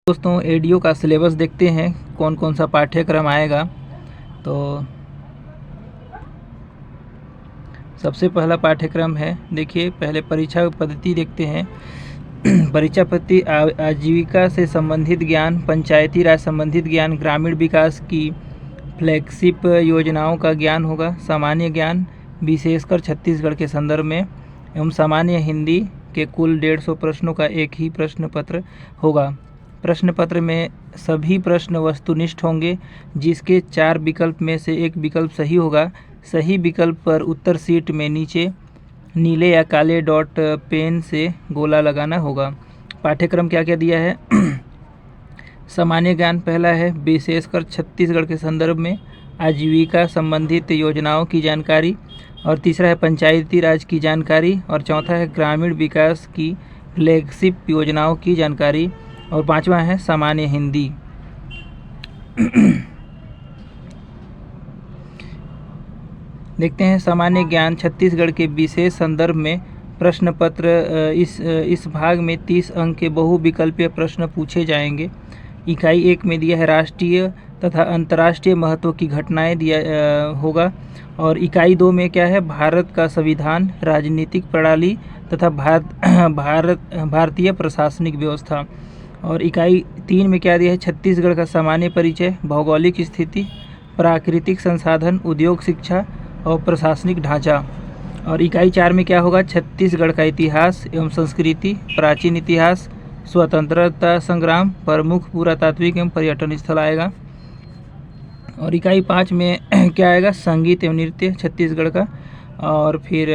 दोस्तों एडीओ का सिलेबस देखते हैं कौन कौन सा पाठ्यक्रम आएगा। तो सबसे पहला पाठ्यक्रम है, देखिए पहले परीक्षा पद्धति देखते हैं। परीक्षा पद्धति आजीविका से संबंधित ज्ञान, पंचायती राज संबंधित ज्ञान, ग्रामीण विकास की फ्लैगशिप योजनाओं का ज्ञान होगा, सामान्य ज्ञान विशेषकर छत्तीसगढ़ के संदर्भ में, एवं सामान्य हिंदी के कुल 150 प्रश्नों का एक ही प्रश्न पत्र होगा। प्रश्न पत्र में सभी प्रश्न वस्तुनिष्ठ होंगे, जिसके 4 विकल्प में से एक विकल्प सही होगा। सही विकल्प पर उत्तर शीट में नीचे नीले या काले डॉट पेन से गोला लगाना होगा। पाठ्यक्रम क्या क्या दिया है? सामान्य ज्ञान पहला है, विशेषकर छत्तीसगढ़ के संदर्भ में आजीविका संबंधित योजनाओं की जानकारी, और तीसरा है पंचायती राज की जानकारी, और चौथा है ग्रामीण विकास की फ्लैगशिप योजनाओं की जानकारी, और पांचवा है सामान्य हिंदी। देखते हैं सामान्य ज्ञान छत्तीसगढ़ के विशेष संदर्भ में प्रश्न पत्र। इस भाग में 30 अंक के बहुविकल्पीय प्रश्न पूछे जाएंगे। इकाई 1 में दिया है राष्ट्रीय तथा अंतर्राष्ट्रीय महत्व की घटनाएं दिया होगा, और इकाई 2 में क्या है, भारत का संविधान, राजनीतिक प्रणाली तथा भारतीय प्रशासनिक व्यवस्था, और इकाई 3 में क्या दिया है, छत्तीसगढ़ का सामान्य परिचय, भौगोलिक स्थिति, प्राकृतिक संसाधन, उद्योग, शिक्षा और प्रशासनिक ढांचा, और इकाई 4 में क्या होगा, छत्तीसगढ़ का इतिहास एवं संस्कृति, प्राचीन इतिहास, स्वतंत्रता संग्राम, प्रमुख पुरातात्विक एवं पर्यटन स्थल आएगा, और इकाई 5 में क्या आएगा, संगीत एवं नृत्य छत्तीसगढ़ का, और फिर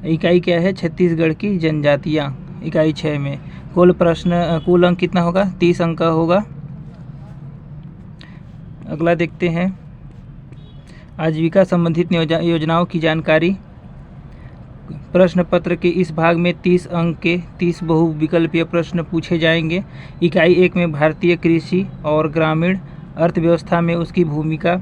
इकाई क्या है, छत्तीसगढ़ की जनजातियाँ। इकाई 6 में कुल अंक कितना होगा, 30 अंक का होगा। अगला देखते हैं आजीविका संबंधित योजनाओं की जानकारी। प्रश्न पत्र के इस भाग में 30 अंक के 30 बहुविकल्पीय प्रश्न पूछे जाएंगे। इकाई 1 में भारतीय कृषि और ग्रामीण अर्थव्यवस्था में उसकी भूमिका,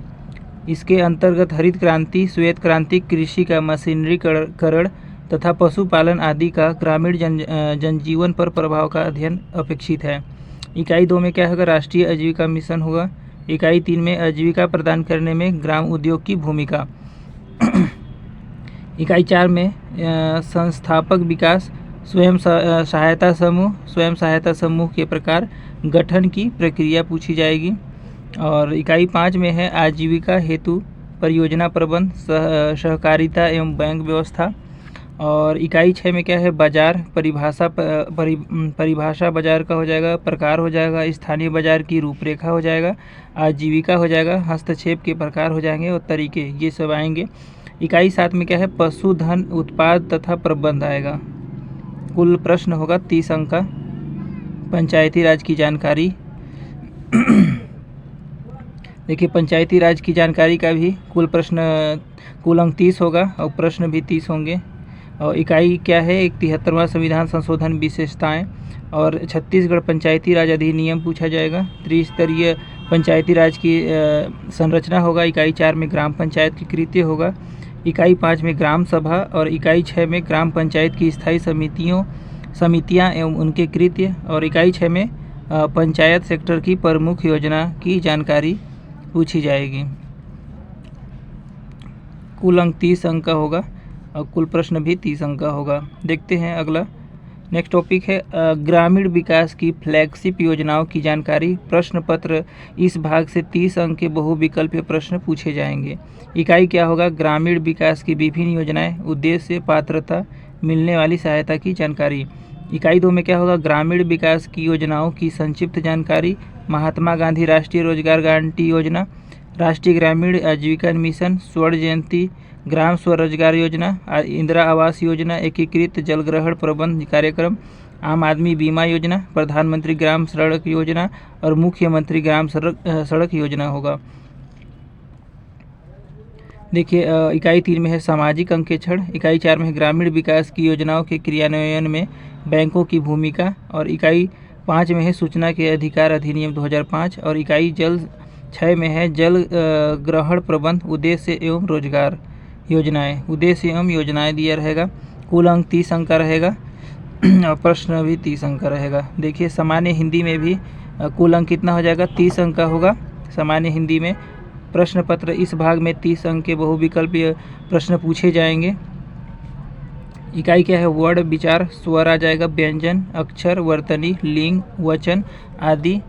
इसके अंतर्गत हरित क्रांति, श्वेत क्रांति, कृषि का मशीनरीकरण तथा पशुपालन आदि का ग्रामीण जनजीवन पर प्रभाव का अध्ययन अपेक्षित है। इकाई 2 में क्या होगा, राष्ट्रीय आजीविका मिशन होगा। इकाई 3 में आजीविका प्रदान करने में ग्राम उद्योग की भूमिका। इकाई 4 में संस्थापक विकास, स्वयं सहायता समूह के प्रकार, गठन की प्रक्रिया पूछी जाएगी, और इकाई 5 में है आजीविका हेतु परियोजना प्रबंध, सहकारिता एवं बैंक व्यवस्था, और इकाई 6 में क्या है, बाजार परिभाषा बाजार का हो जाएगा, प्रकार हो जाएगा, स्थानीय बाजार की रूपरेखा हो जाएगा, आजीविका हो जाएगा, हस्तक्षेप के प्रकार हो जाएंगे, और तरीके, ये सब आएंगे। इकाई 7 में क्या है, पशुधन उत्पाद तथा प्रबंध आएगा। कुल प्रश्न होगा 30 अंक का। पंचायती राज की जानकारी। देखिए पंचायती राज की जानकारी का भी कुल अंक 30 होगा, और प्रश्न भी 30 होंगे। और इकाई क्या है, 73वां संविधान संशोधन विशेषताएं, और छत्तीसगढ़ पंचायती राज अधिनियम पूछा जाएगा। त्रिस्तरीय पंचायती राज की संरचना होगा। इकाई 4 में ग्राम पंचायत की कृत्य होगा। इकाई 5 में ग्राम सभा, और इकाई 6 में ग्राम पंचायत की स्थायी समितियां एवं उनके कृत्य, और इकाई 6 में पंचायत सेक्टर की प्रमुख योजना की जानकारी पूछी जाएगी। कुल अंक 30 अंक का होगा, और कुल प्रश्न भी 30 अंक का होगा। देखते हैं अगला, नेक्स्ट टॉपिक है ग्रामीण विकास की फ्लैगशिप योजनाओं की जानकारी। प्रश्न पत्र इस भाग से 30 अंक के बहुविकल्पीय प्रश्न पूछे जाएंगे। इकाई क्या होगा, ग्रामीण विकास की विभिन्न योजनाएं, उद्देश्य, पात्रता, मिलने वाली सहायता की जानकारी। इकाई 2 में क्या होगा, ग्रामीण विकास की योजनाओं की संक्षिप्त जानकारी, महात्मा गांधी राष्ट्रीय रोजगार गारंटी योजना, राष्ट्रीय ग्रामीण आजीविका मिशन, स्वर्ण जयंती ग्राम स्वरोजगार योजना, इंदिरा आवास योजना, एकीकृत जलग्रहण प्रबंध कार्यक्रम, आम आदमी बीमा योजना, प्रधानमंत्री ग्राम सड़क योजना, और मुख्यमंत्री ग्राम सड़क योजना होगा। देखिए इकाई 3 में है सामाजिक अंकेक्षण, इकाई 4 में है ग्रामीण विकास की योजनाओं के क्रियान्वयन में बैंकों की भूमिका, और इकाई 5 में है सूचना के अधिकार अधिनियम 2005, और इकाई 6 में है जल ग्रहण प्रबंध, उद्देश्य एवं रोजगार योजनाएं, उद्देश्य एवं योजनाएं दिया रहेगा। कुल अंक 30 अंक का रहेगा। प्रश्न भी 30 अंक का रहेगा। देखिए सामान्य हिंदी में भी कुल अंक कितना हो जाएगा, 30 अंक का होगा। सामान्य हिंदी में प्रश्न पत्र इस भाग में 30 अंक के बहुविकल्पीय प्रश्न पूछे जाएंगे। इकाई क्या है, वर्ण विचार, स्वर आ जाएगा, व्यंजन, अक्षर, वर्तनी, लिंग, वचन आदि,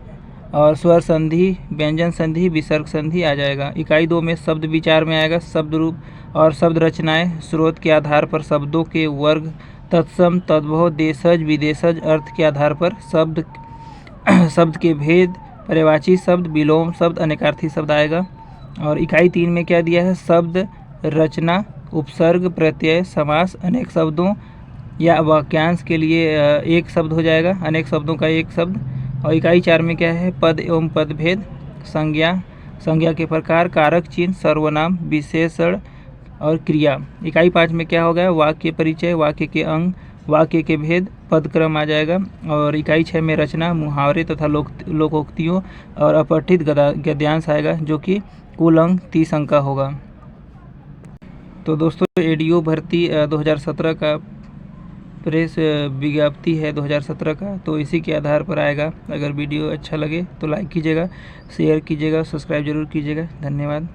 और स्वर संधि, व्यंजन संधि, विसर्ग संधि आ जाएगा। इकाई 2 में शब्द विचार में आएगा, शब्द रूप और शब्द रचनाएं, स्रोत के आधार पर शब्दों के वर्ग, तत्सम, तद्भव, देशज, विदेशज, अर्थ के आधार पर शब्द शब्द के भेद, पर्यायवाची शब्द, विलोम शब्द, अनेकार्थी शब्द आएगा। और इकाई 3 में क्या दिया है, शब्द रचना, उपसर्ग, प्रत्यय, समास, अनेक शब्दों या वाक्यांश के लिए एक शब्द हो जाएगा, अनेक शब्दों का एक शब्द। और इकाई 4 में क्या है, पद एवं पदभेद, संज्ञा, संज्ञा के प्रकार, कारक चिन्ह, सर्वनाम, विशेषण और क्रिया। इकाई 5 में क्या हो गया, वाक्य परिचय, वाक्य के अंग, वाक्य के भेद, पदक्रम आ जाएगा। और इकाई 6 में रचना, मुहावरे तथा लोकोक्तियों और अपठित गद्यांश आएगा, जो कि कुल अंक 30 अंक का होगा। तो दोस्तों एडीओ भर्ती 2017 का प्रेस विज्ञप्ति है 2017 का, तो इसी के आधार पर आएगा। अगर वीडियो अच्छा लगे तो लाइक कीजिएगा, शेयर कीजिएगा, सब्सक्राइब जरूर कीजिएगा। धन्यवाद।